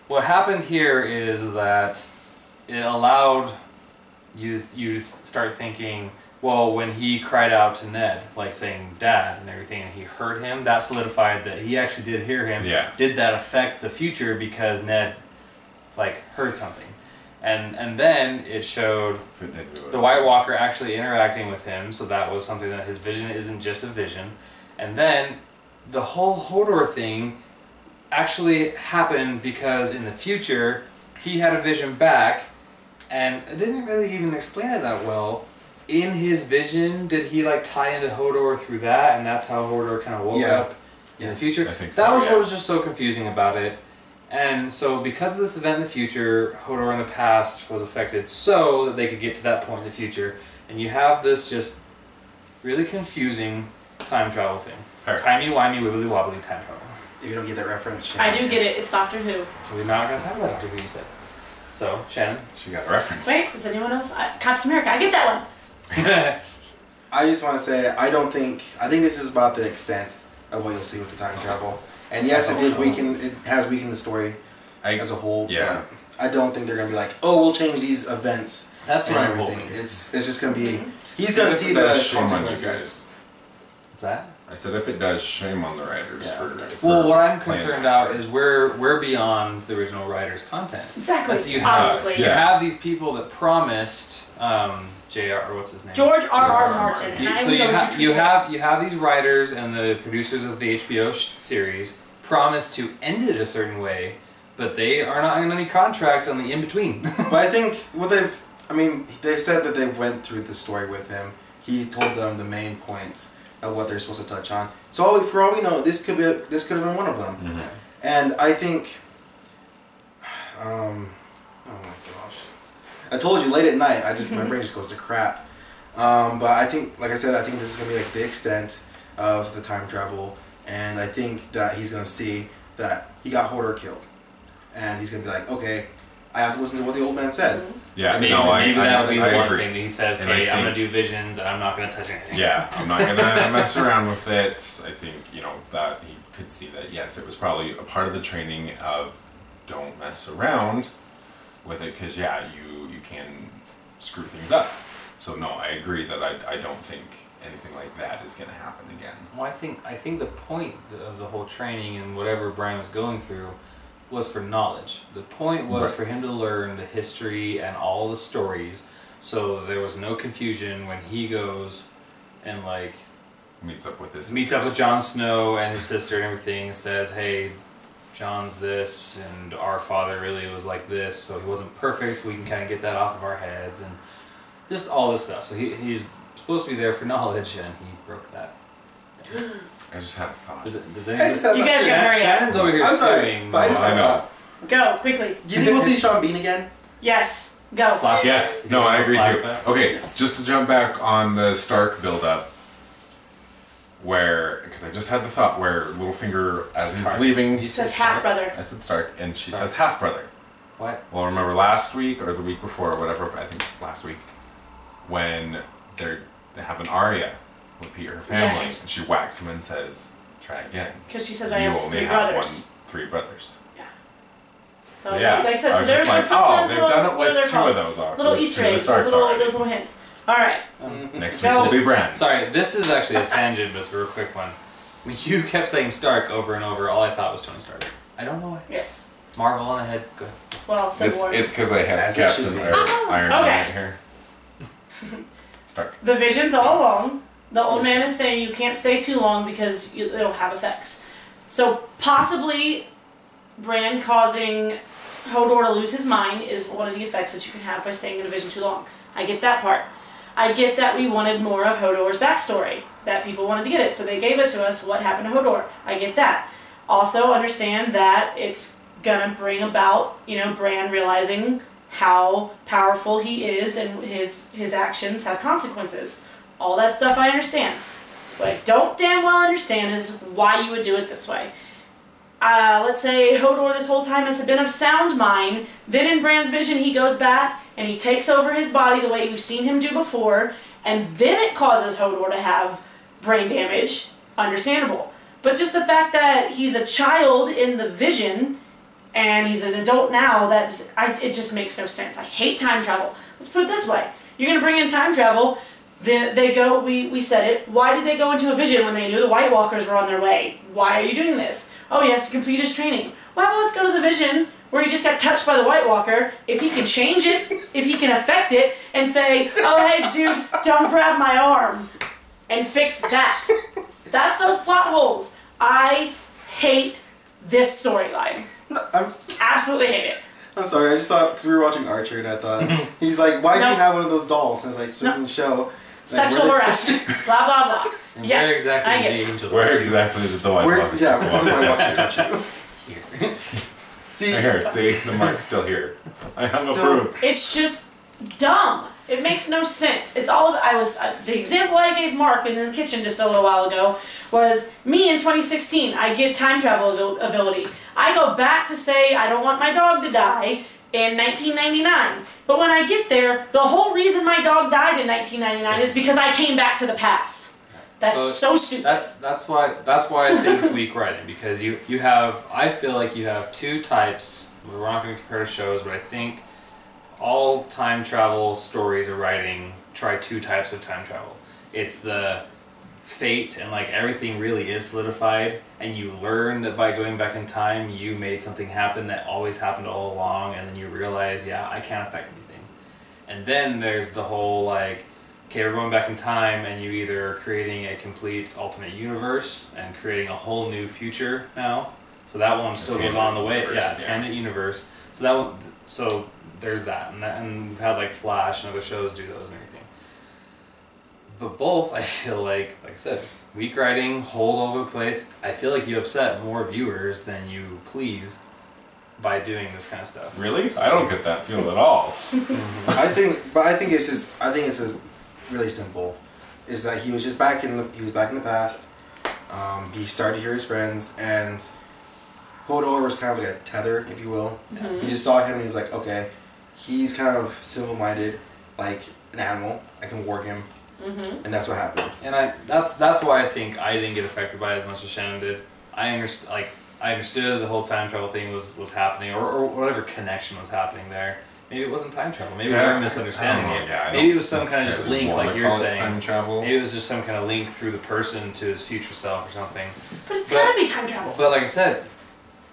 What happened here is that it allowed you to start thinking, well, when he cried out to Ned, like saying Dad and everything, and he heard him, that solidified that he actually did hear him. Yeah. Did that affect the future because Ned like heard something? And then it showed the White Walker actually interacting with him, so that was something that his vision isn't just a vision. And then the whole Hodor thing actually happened because in the future he had a vision back, and it didn't really even explain it that well. In his vision, did he like tie into Hodor through that, and that's how Hodor kind of woke up in the future? I think so, that was what was just so confusing about it. And so because of this event in the future, Hodor in the past was affected so that they could get to that point in the future. And you have this just really confusing time travel thing. Timey-wimey, wibbly-wobbly time travel. If you don't get that reference, Shannon. I do get it. It's Doctor Who. We're not going to talk about Doctor Who, you said. So, Shannon? She got a reference. Wait, is anyone else? Captain America. I get that one. I just want to say, I think this is about the extent of what you'll see with the time travel. And yes, it has weakened the story as a whole. Yeah. But I don't think they're going to be like, oh, we'll change these events. That's what I'm everything. hoping. It's just going to be, he's going to see the consequences. What's that? I said if it does, shame on the writers for well, what I'm concerned about is we're beyond the original writers' content. Exactly. So you have these people that promised J.R. or what's his name? George R.R. Martin. You have these writers and the producers of the HBO series promise to end it a certain way, but they are not in any contract on the in between. But I think they said that they went through the story with him. He told them the main points. of what they're supposed to touch on. So for all we know, this could have been one of them. Mm-hmm. And I think, oh my gosh, I told you late at night. My brain just goes to crap. But I think, like I said, I think this is gonna be like the extent of the time travel, and I think that he's gonna see that he got Hodor killed, and he's gonna be like, okay, I have to listen to what the old man said. Yeah, maybe that'll be the one thing that he says, okay, I'm going to do visions and I'm not going to touch anything. Yeah, I'm not going to mess around with it. I think, that he could see that, yes, it was probably a part of the training of don't mess around with it because, yeah, you can screw things up. So, no, I agree that I don't think anything like that is going to happen again. Well, I think the point of the whole training and whatever Brian was going through was for knowledge. The point was for him to learn the history and all the stories, so there was no confusion when he goes and meets up with Jon Snow and his sister and everything, and says, "Hey, Jon's this, and our father really was like this, so he wasn't perfect, so we can kind of get that off of our heads," and just all this stuff. So he's supposed to be there for knowledge, and he broke that. I just had a thought. Does anyone? You guys can hurry up. Shannon's over here stewing. I know. Go, quickly. Do you think we'll see Sean Bean again? Yes. Go. Yes. No, I agree too. Okay, just to jump back on the Stark build-up, because I just had the thought where Littlefinger, as he's leaving... She says half-brother. I said Stark, and she says half-brother. What? Well, remember last week, or the week before, or whatever, I think last week, when they have an Arya repeat her family, and she whacks him and says, try again. Because she says, I have three brothers. Three brothers. Yeah. So yeah, like I said, I was just like, they've done it with two of those. Little Easter eggs, those little hints. All right. Next week will be Bran. Sorry, this is actually a tangent, but it's a real quick one. When you kept saying Stark over and over, all I thought was Tony Stark. I don't know why. Yes. Marvel on the head. Good. Well, it's because I have Captain Iron Man right here. Stark. The visions all along. The old man is saying you can't stay too long because it'll have effects. So possibly Bran causing Hodor to lose his mind is one of the effects that you can have by staying in a vision too long. I get that part. I get that we wanted more of Hodor's backstory, that people wanted to get it, so they gave it to us, what happened to Hodor. I get that. Also understand that it's gonna bring about, Bran realizing how powerful he is and his actions have consequences. All that stuff I understand. What I don't damn well understand is why you would do it this way. Let's say Hodor this whole time has been of sound mind, then in Bran's vision he goes back and he takes over his body the way we've seen him do before, and then it causes Hodor to have brain damage. Understandable. But just the fact that he's a child in the vision and he's an adult now, it just makes no sense. I hate time travel. Let's put it this way. You're going to bring in time travel. We said it, why did they go into a vision when they knew the White Walkers were on their way? Why are you doing this? Oh, he has to complete his training. Well, let's go to the vision where he just got touched by the White Walker. If he can change it, if he can affect it, and say, oh, hey, dude, don't grab my arm, and fix that. That's those plot holes. I hate this storyline. Absolutely hate it. I'm sorry, I just thought, because we were watching Archer, and I thought, he's like, why do you have one of those dolls? And it's like, in the show. Sexual harassment. Blah, blah, blah. And yes, where exactly I get it. Where exactly did the White Walkers touch you? Here. See, the mark's still here. I have no proof. It's just dumb. It makes no sense. It's all of, the example I gave Mark in the kitchen just a little while ago was me in 2016. I get time travel ability. I go back to say I don't want my dog to die in 1999. But when I get there, the whole reason my dog died in 1999 is because I came back to the past. That's so stupid. That's why I think it's weak writing, because you have, I feel like you have two types. We're not going to compare to shows, but I think all time travel stories or writing try two types of time travel. It's the fate and everything really is solidified, and you learn that by going back in time you made something happen that always happened all along, and then you realize, yeah, I can't affect anything. And then there's the whole okay, we're going back in time, and you either are creating a complete alternate universe and creating a whole new future now. So that one still goes on the way. Yeah, tangent universe. So that one, so there's that, and we've had Flash and other shows do those and everything. But both, I feel like I said, weak writing, holes all over the place. I feel like you upset more viewers than you please by doing this kind of stuff. Really? I don't get that feel at all. I think it's just really simple. Is that he was just back in the past. He started to hear his friends, and Hodor was kind of like a tether, if you will. Mm-hmm. He just saw him and he's like, okay, he's kind of simple-minded, like an animal. I can work him, and that's what happened. And that's why I think I didn't get affected by it as much as Shannon did. I understood the whole time travel thing was happening, or whatever connection was happening there. Maybe it wasn't time travel. Maybe we were misunderstanding it. Yeah, maybe it was some kind of just link, like you're saying. Time travel. Maybe it was just some kind of link through the person to his future self or something. But it's gotta be time travel. But like I said,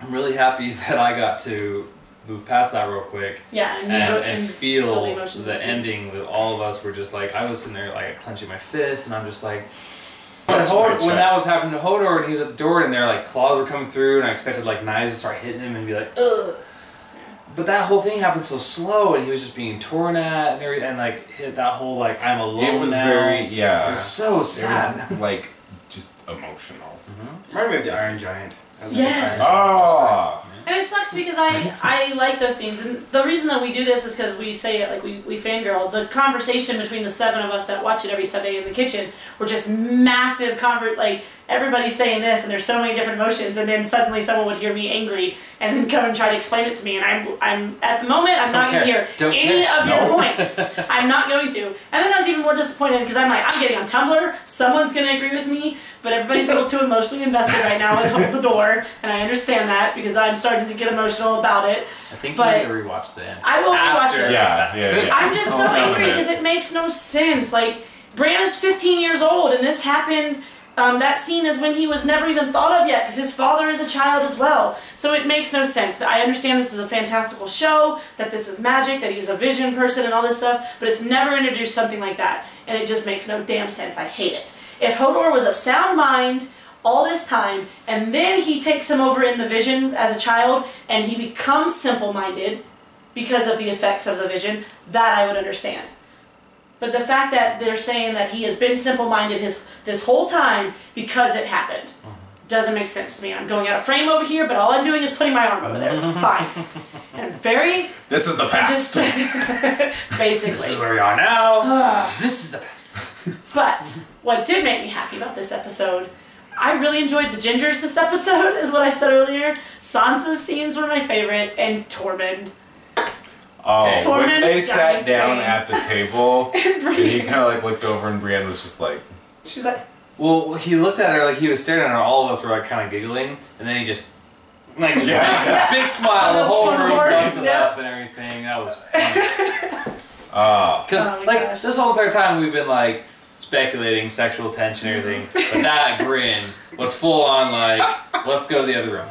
I'm really happy that I got to move past that real quick. Yeah, and feel the ending that all of us were just like, I was sitting there like clenching my fist, and I'm just like, when that was happening to Hodor and he was at the door and there like claws were coming through and I expected like knives to start hitting him and be like, ugh. But that whole thing happened so slow and he was just being torn at and everything, and like hit that whole like I'm alone now. It was It was so sad. It was like just emotional. Reminded me of the Iron Giant. Yes. And it sucks because I like those scenes, and the reason that we do this is because we say it like we fangirl. The conversation between the 7 of us that watch it every Sunday in the kitchen were just massive like everybody's saying this and there's so many different emotions, and then suddenly someone would hear me angry and then come and try to explain it to me, and I'm at the moment I'm not going to hear any of your points. I'm not going to. And then I was even more disappointed because I'm like, I'm getting on Tumblr, someone's going to agree with me, but everybody's a little too emotionally invested right now with Hold the Door, and I understand that because I'm starting to get emotional about it. I think you need to rewatch the end. I will rewatch it. Yeah. I'm just so angry because it makes no sense. Like, Bran is 15 years old, and this happened. That scene is when he was never even thought of yet, because his father is a child as well. So it makes no sense. I understand this is a fantastical show, that this is magic, that he's a vision person and all this stuff, but it's never introduced something like that, and it just makes no damn sense. I hate it. If Hodor was of sound mind all this time, and then he takes him over in the vision as a child, and he becomes simple-minded because of the effects of the vision, that I would understand. But the fact that they're saying that he has been simple-minded this whole time because it happened doesn't make sense to me. I'm going out of frame over here, but all I'm doing is putting my arm over there. It's fine. And This is the past. Basically. This is where we are now. This is the best. But what did make me happy about this episode, I really enjoyed the gingers this episode, is what I said earlier. Sansa's scenes were my favorite, and Tormund. Oh, when they sat down at the table, and he kind of like looked over, and Brienne was just like... She was like... Well, he looked at her like he was staring at her, all of us were like kind of giggling, and then he just... Like, big smile, the whole room busted up and everything. That was fun. Because, like, this whole entire time we've been, like, speculating sexual tension and everything, but that grin was full on, like, let's go to the other room.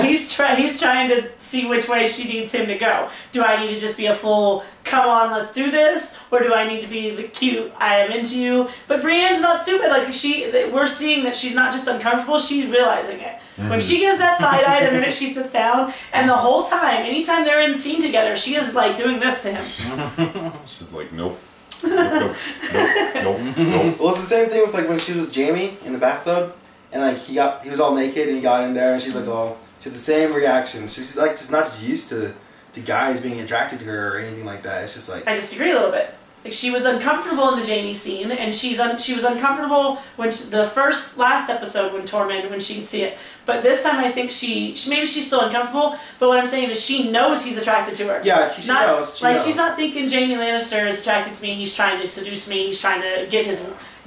He's trying to see which way she needs him to go. Do I need to just be a full, come on, let's do this? Or do I need to be the cute, I am into you? But Brienne's not stupid. Like, we're seeing that she's not just uncomfortable, she's realizing it. When she gives that side-eye the minute she sits down, and the whole time, anytime they're in scene together, she is, like, doing this to him. She's like, nope. Nope. Well, it's the same thing with, like, when she was with Jamie in the bathtub, and, like, he was all naked, and he got in there, and she's like, oh, she had the same reaction. She's, like, just not just used to guys being attracted to her or anything like that. It's just like... I disagree a little bit. Like, she was uncomfortable in the Jamie scene, and she was uncomfortable when the last episode when Tormund, when she could see it. But this time I think maybe she's still uncomfortable, but what I'm saying is she knows he's attracted to her. Yeah, she knows. Like, she's not thinking Jaime Lannister is attracted to me, he's trying to seduce me, he's trying to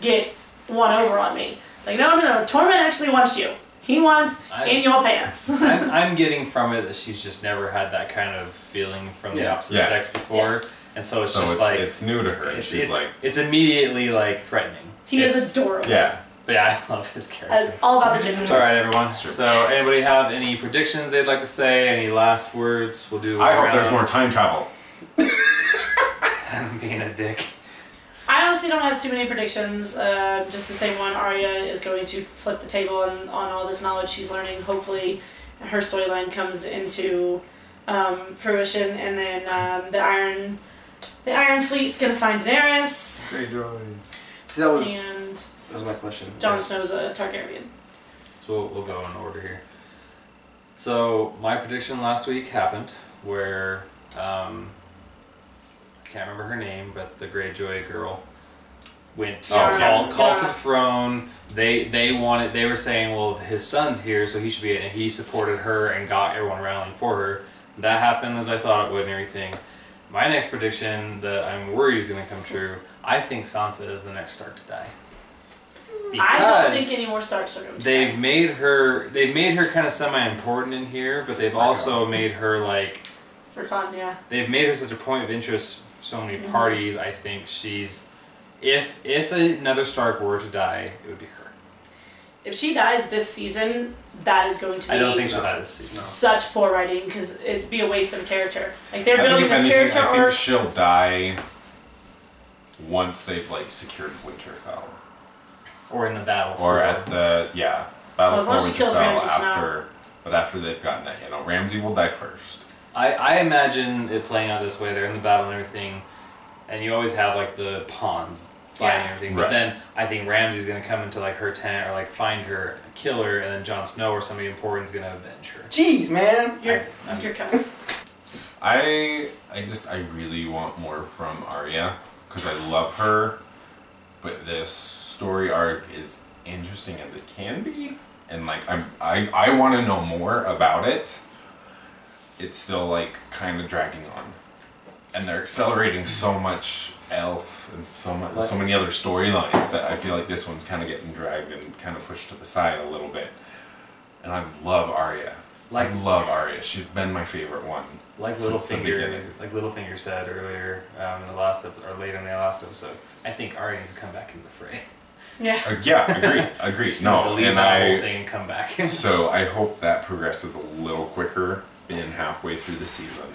get one over on me. Like, no, Tormund actually wants you. He wants in your pants. I'm getting from it that she's just never had that kind of feeling from the opposite sex before. Yeah. And so it's just like... It's new to her. It's immediately, like, threatening. He is adorable. Yeah. But yeah, I love his character. It's all about the gender. Alright, everyone. So, anybody have any predictions they'd like to say? Any last words? We'll do... I hope there's more time travel. I'm being a dick. I honestly don't have too many predictions. Just the same one. Arya is going to flip the table on all this knowledge she's learning. Hopefully, her storyline comes into fruition, and then the Iron Fleet's gonna find Daenerys. Greyjoys. See, that was my question. Jon Snow's a Targaryen. So we'll go in order here. So my prediction last week happened where I can't remember her name, but the Greyjoy girl went to call for the throne. They were saying, well, his son's here, so he should be it, and he supported her and got everyone rallying for her. That happened as I thought it would and everything. My next prediction that I'm worried is going to come true, I think Sansa is the next Stark to die. Because I don't think any more Starks are going to die. They've made her kind of semi-important in here, but they've also made her like... They've made her such a point of interest for so many parties. I think she's... If another Stark were to die, it would be her. If she dies this season, that is going to be... I don't think she'll die this season. Such poor writing, because it'd be a waste of a character. Like, they're building this character I think she'll die once they've, like, secured Winterfell. Or in the battle. Or at the, battle for Winterfell after... But after they've gotten that, Ramsay will die first. I imagine it playing out this way. They're in the battle and everything, and you always have, like, the pawns fighting and everything. But then I think Ramsay's going to come into, like, her tent or, like, find her, kill her, and then Jon Snow or somebody important is going to avenge her. Jeez, man! You're coming. I really want more from Arya, because I love her, but this story arc is interesting as it can be, and, like, I want to know more about it. It's still, like, kind of dragging on. And they're accelerating so much else and so many other storylines that I feel like this one's kind of getting dragged and kind of pushed to the side a little bit. And I love Arya. I love Arya. She's been my favorite one. Like Littlefinger said earlier in the last or late in the last episode, I think Arya needs to come back into the fray. Yeah. Agree. She needs to leave that whole thing and come back. So I hope that progresses a little quicker in halfway through the season.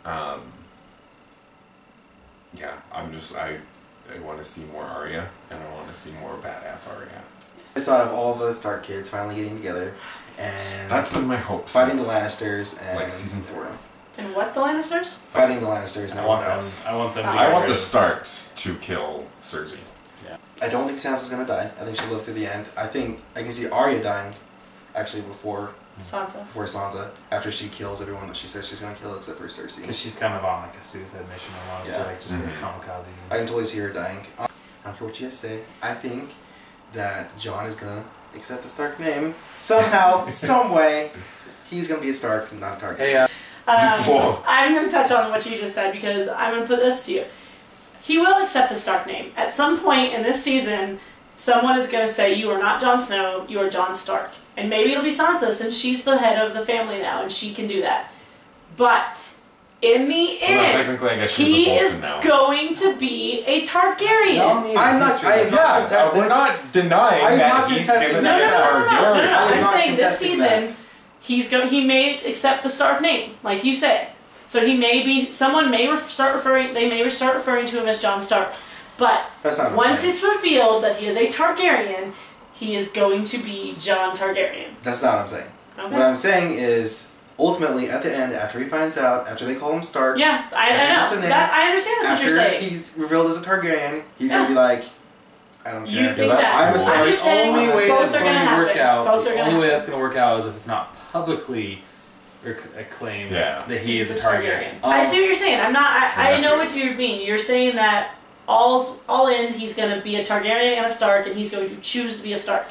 I want to see more Arya, and I want to see more badass Arya. I just thought of all the Stark kids finally getting together, and that's been my hope. Fighting the Lannisters, and like season 4. And what, the Lannisters? Fighting the Lannisters and everyone else. I want the Starks to kill Cersei. Yeah. I don't think Sansa's gonna die. I think she'll live through the end. I think I can see Arya dying, actually before Sansa, after she kills everyone that she says she's gonna kill except for Cersei. Because she's kind of on like a suicide mission almost, to like just do a kamikaze. I can totally see her dying. I don't care what you guys say. I think that Jon is gonna accept the Stark name somehow, some way. He's gonna be a Stark, not a Targaryen. Hey, I'm gonna touch on what you just said because I'm gonna put this to you. He will accept the Stark name at some point in this season. Someone is gonna say, "You are not Jon Snow. You are Jon Stark." And maybe it'll be Sansa, since she's the head of the family now, and she can do that. But in the end, he is going to be a Targaryen. We're not denying that he's going to be a Targaryen. I'm saying this season, he may accept the Stark name, like you said. So he may be. Someone may start referring. They may start referring to him as Jon Stark. But once it's revealed that he is a Targaryen, he is going to be Jon Targaryen. That's not what I'm saying. Okay. What I'm saying is, ultimately, at the end, after he finds out, after they call him Stark... Yeah, I know. I understand that's what you're saying. After he's revealed as a Targaryen, he's going to be like, I don't care. You think that. I'm a Stark. I'm just saying both are going to happen. The only way that's going to work out is if it's not publicly acclaimed that he is a Targaryen. I see what you're saying. I know what you mean. You're saying that all in, he's going to be a Targaryen and a Stark, and he's going to choose to be a Stark.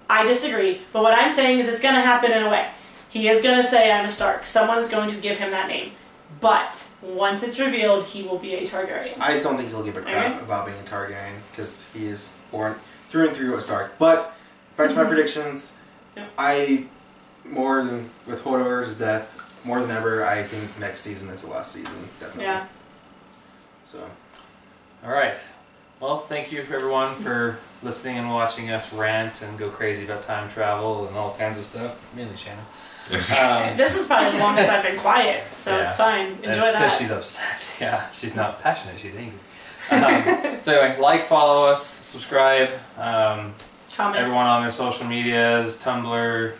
I disagree, but what I'm saying is it's going to happen in a way. He is going to say, I'm a Stark. Someone is going to give him that name. But once it's revealed, he will be a Targaryen. I just don't think he'll give a crap about being a Targaryen, because he is born through and through a Stark. But, back to my predictions, with Hodor's death, more than ever, I think next season is the last season, definitely. Yeah. So... Alright. Well, thank you everyone for listening and watching us rant and go crazy about time travel and all kinds of stuff. Mainly Shannon. This is probably the longest I've been quiet, so it's fine. Enjoy that. Because she's upset. Yeah, she's not passionate, she's angry. So anyway, like, follow us, subscribe. Comment. Everyone on their social medias, Tumblr,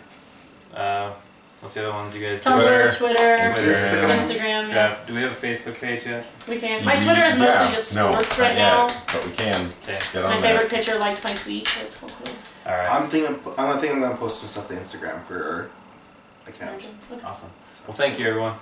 What's the other ones you guys do? Tumblr, Twitter, Instagram. Yeah. Do we have a Facebook page yet? We can. My Twitter is mostly just sports right now. But we can. Okay. My favorite pitcher liked my tweet, so it's cool. Alright. I'm thinking I'm gonna post some stuff to Instagram for our accounts. Awesome. Well, thank you, everyone.